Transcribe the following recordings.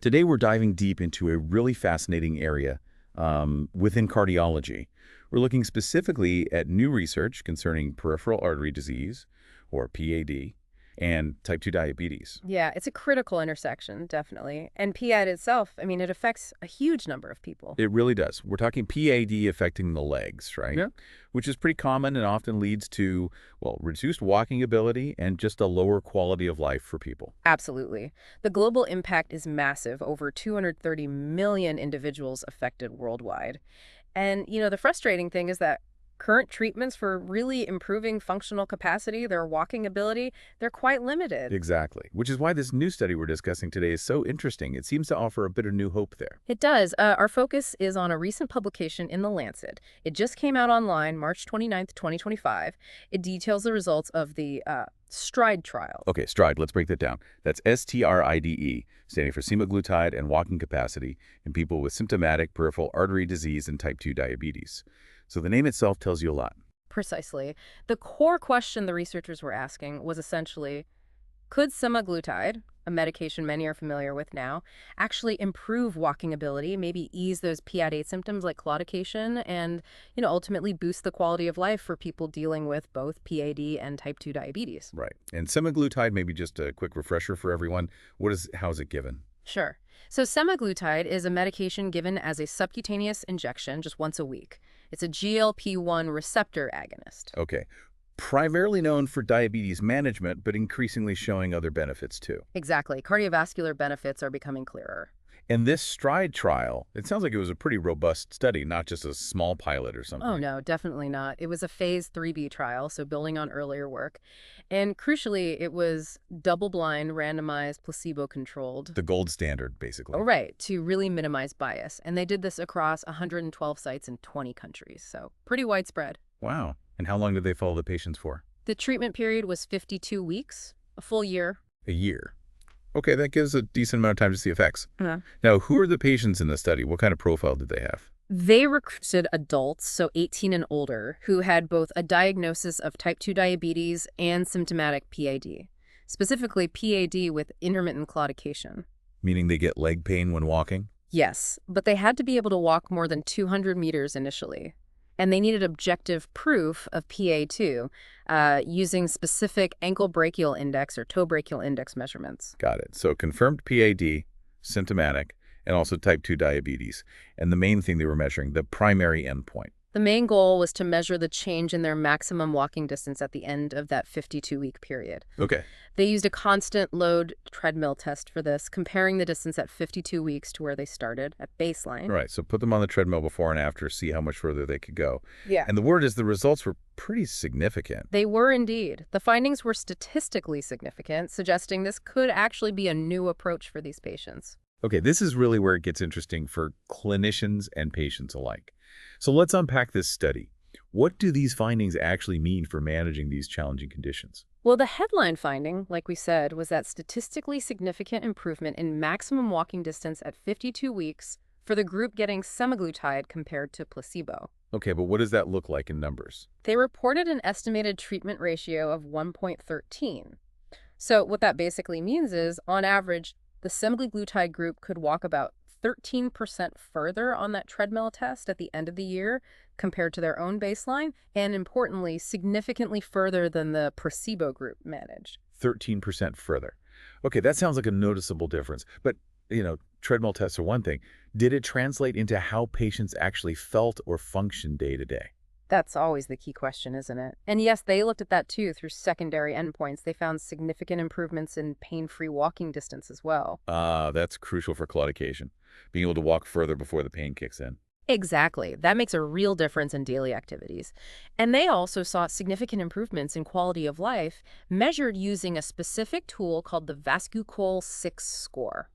Today, we're diving deep into a really fascinating area within cardiology. We're looking specifically at new research concerning peripheral artery disease, or PAD, and type 2 diabetes. Yeah, it's a critical intersection, definitely. And PAD itself, I mean, it affects a huge number of people. It really does. We're talking PAD affecting the legs, right? Yeah. Which is pretty common and often leads to, well, reduced walking ability and just a lower quality of life for people. Absolutely. The global impact is massive, over 230 million individuals affected worldwide. And, the frustrating thing is that current treatments for really improving functional capacity, their walking ability, they're quite limited. Exactly. Which is why this new study we're discussing today is so interesting. It seems to offer a bit of new hope there. It does. Our focus is on a recent publication in The Lancet. It just came out online March 29th, 2025. It details the results of the STRIDE trial. Okay, STRIDE, let's break that down. That's STRIDE, standing for semaglutide and walking capacity in people with symptomatic peripheral artery disease and type 2 diabetes. So the name itself tells you a lot. Precisely. The core question the researchers were asking was essentially, could semaglutide, a medication many are familiar with now, actually improve walking ability, maybe ease those PAD symptoms like claudication, and ultimately boost the quality of life for people dealing with both PAD and type 2 diabetes? Right. And semaglutide, maybe just a quick refresher for everyone. How is it given? Sure. So semaglutide is a medication given as a subcutaneous injection just once a week. It's a GLP-1 receptor agonist. Okay. Primarily known for diabetes management, but increasingly showing other benefits too. Exactly. Cardiovascular benefits are becoming clearer. And this STRIDE trial, it sounds like it was a pretty robust study, not just a small pilot or something. Oh, no, definitely not. It was a phase 3B trial, so building on earlier work. And crucially, it was double-blind, randomized, placebo-controlled. The gold standard, basically. Oh, right, to really minimize bias. And they did this across 112 sites in 20 countries, so pretty widespread. Wow. And how long did they follow the patients for? The treatment period was 52 weeks, a full year. A year. Okay, that gives a decent amount of time to see effects. Uh-huh. Now, who are the patients in the study? What kind of profile did they have? They recruited adults, so 18 and older, who had both a diagnosis of type 2 diabetes and symptomatic PAD, specifically PAD with intermittent claudication. Meaning they get leg pain when walking? Yes, but they had to be able to walk more than 200 meters initially. And they needed objective proof of PA2 using specific ankle brachial index or toe brachial index measurements. Got it. So confirmed PAD, symptomatic, and also type 2 diabetes. And the main thing they were measuring, the primary endpoint. The main goal was to measure the change in their maximum walking distance at the end of that 52-week period. Okay. They used a constant load treadmill test for this, comparing the distance at 52 weeks to where they started at baseline. Right. So put them on the treadmill before and after, see how much further they could go. Yeah. And the word is the results were pretty significant. They were indeed. The findings were statistically significant, suggesting this could actually be a new approach for these patients. Okay, this is really where it gets interesting for clinicians and patients alike. So let's unpack this study. What do these findings actually mean for managing these challenging conditions? Well, the headline finding, like we said, was that statistically significant improvement in maximum walking distance at 52 weeks for the group getting semaglutide compared to placebo. Okay, but what does that look like in numbers? They reported an estimated treatment ratio of 1.13. So what that basically means is, on average, the semaglutide group could walk about 13% further on that treadmill test at the end of the year compared to their own baseline, and importantly, significantly further than the placebo group managed. 13% further. Okay, that sounds like a noticeable difference. But, treadmill tests are one thing. Did it translate into how patients actually felt or functioned day to day? That's always the key question, isn't it? And yes, they looked at that too through secondary endpoints. They found significant improvements in pain-free walking distance as well. That's crucial for claudication, being able to walk further before the pain kicks in. Exactly. That makes a real difference in daily activities. And they also saw significant improvements in quality of life measured using a specific tool called the VascuCol-6 score.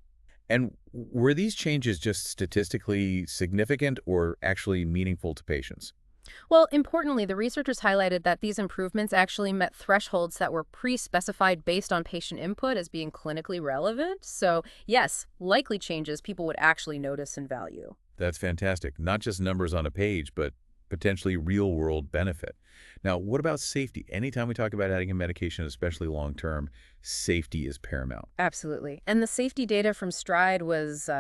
And were these changes just statistically significant or actually meaningful to patients? Well, importantly, the researchers highlighted that these improvements actually met thresholds that were pre-specified based on patient input as being clinically relevant. So, yes, likely changes people would actually notice and value. That's fantastic. Not just numbers on a page, but potentially real-world benefit. Now, what about safety? Anytime we talk about adding a medication, especially long-term, safety is paramount. Absolutely. And the safety data from STRIDE was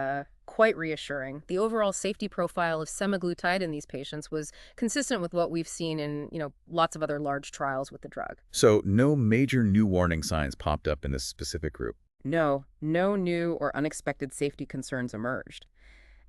quite reassuring. The overall safety profile of semaglutide in these patients was consistent with what we've seen in, lots of other large trials with the drug. So no major new warning signs popped up in this specific group. No, no new or unexpected safety concerns emerged.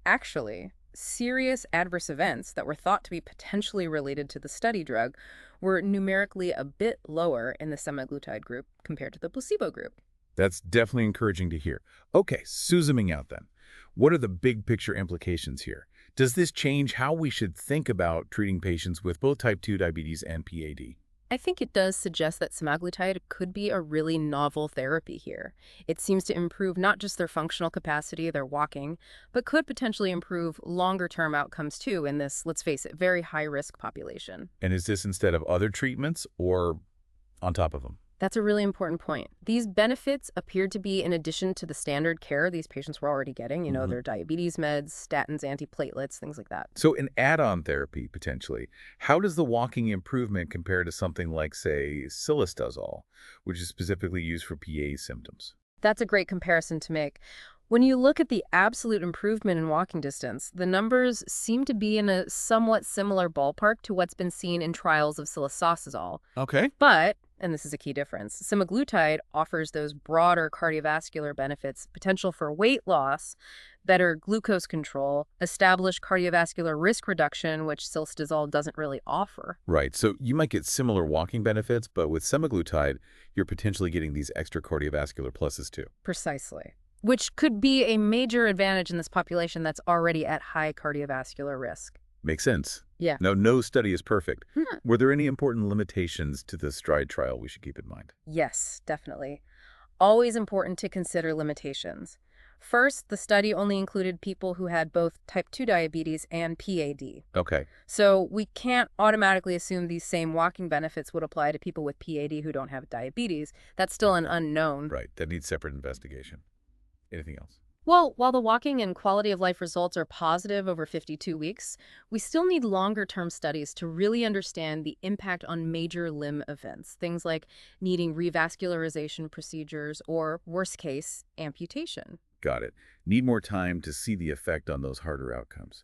Actually, serious adverse events that were thought to be potentially related to the study drug were numerically a bit lower in the semaglutide group compared to the placebo group. That's definitely encouraging to hear. Okay, so zooming out then. What are the big picture implications here? Does this change how we should think about treating patients with both type 2 diabetes and PAD? I think it does suggest that semaglutide could be a really novel therapy here. It seems to improve not just their functional capacity, their walking, but could potentially improve longer-term outcomes too in this, let's face it, very high-risk population. And is this instead of other treatments or on top of them? That's a really important point. These benefits appear to be in addition to the standard care these patients were already getting, their diabetes meds, statins, antiplatelets, things like that. So an add-on therapy, potentially. How does the walking improvement compare to something like, say, silestazol, which is specifically used for PA symptoms? That's a great comparison to make. When you look at the absolute improvement in walking distance, the numbers seem to be in a somewhat similar ballpark to what's been seen in trials of silestazol. Okay. But, and this is a key difference, semaglutide offers those broader cardiovascular benefits, potential for weight loss, better glucose control, established cardiovascular risk reduction, which silestazol doesn't really offer. Right. So you might get similar walking benefits, but with semaglutide, you're potentially getting these extra cardiovascular pluses too. Precisely. Which could be a major advantage in this population that's already at high cardiovascular risk. Makes sense. Yeah. Now, no study is perfect. Were there any important limitations to the STRIDE trial we should keep in mind? Yes, definitely. Always important to consider limitations. First, the study only included people who had both type 2 diabetes and PAD. Okay. So we can't automatically assume these same walking benefits would apply to people with PAD who don't have diabetes. That's still an unknown. Right. That needs separate investigation. Anything else? Well, while the walking and quality of life results are positive over 52 weeks, we still need longer-term studies to really understand the impact on major limb events, things like needing revascularization procedures or, worst case, amputation. Got it. Need more time to see the effect on those harder outcomes.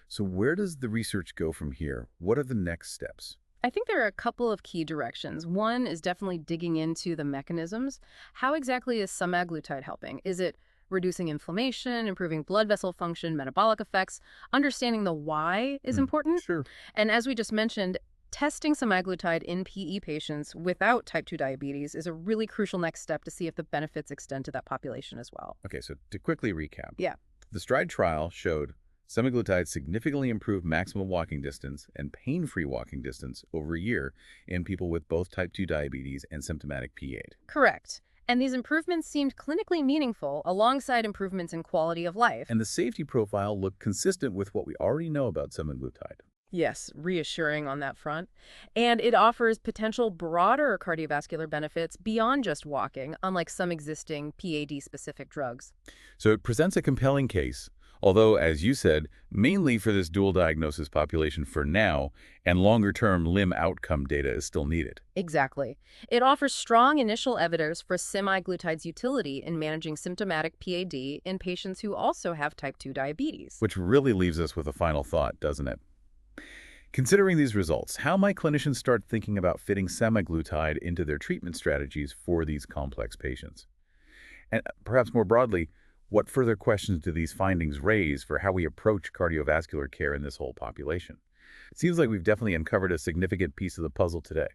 So where does the research go from here? What are the next steps? I think there are a couple of key directions. One is definitely digging into the mechanisms. How exactly is semaglutide helping? Is it reducing inflammation, improving blood vessel function, metabolic effects? Understanding the why is important. Sure. And as we just mentioned, testing semaglutide in PE patients without type 2 diabetes is a really crucial next step to see if the benefits extend to that population as well. Okay, so to quickly recap. Yeah. The STRIDE trial showed semaglutide significantly improved maximum walking distance and pain-free walking distance over a year in people with both type 2 diabetes and symptomatic PAD. Correct. And these improvements seemed clinically meaningful alongside improvements in quality of life. And the safety profile looked consistent with what we already know about semaglutide. Yes, reassuring on that front. And it offers potential broader cardiovascular benefits beyond just walking, unlike some existing PAD-specific drugs. So it presents a compelling case, although, as you said, mainly for this dual diagnosis population for now, and longer-term limb outcome data is still needed. Exactly. It offers strong initial evidence for semaglutide's utility in managing symptomatic PAD in patients who also have type 2 diabetes. Which really leaves us with a final thought, doesn't it? Considering these results, how might clinicians start thinking about fitting semaglutide into their treatment strategies for these complex patients? And perhaps more broadly, what further questions do these findings raise for how we approach cardiovascular care in this whole population? It seems like we've definitely uncovered a significant piece of the puzzle today.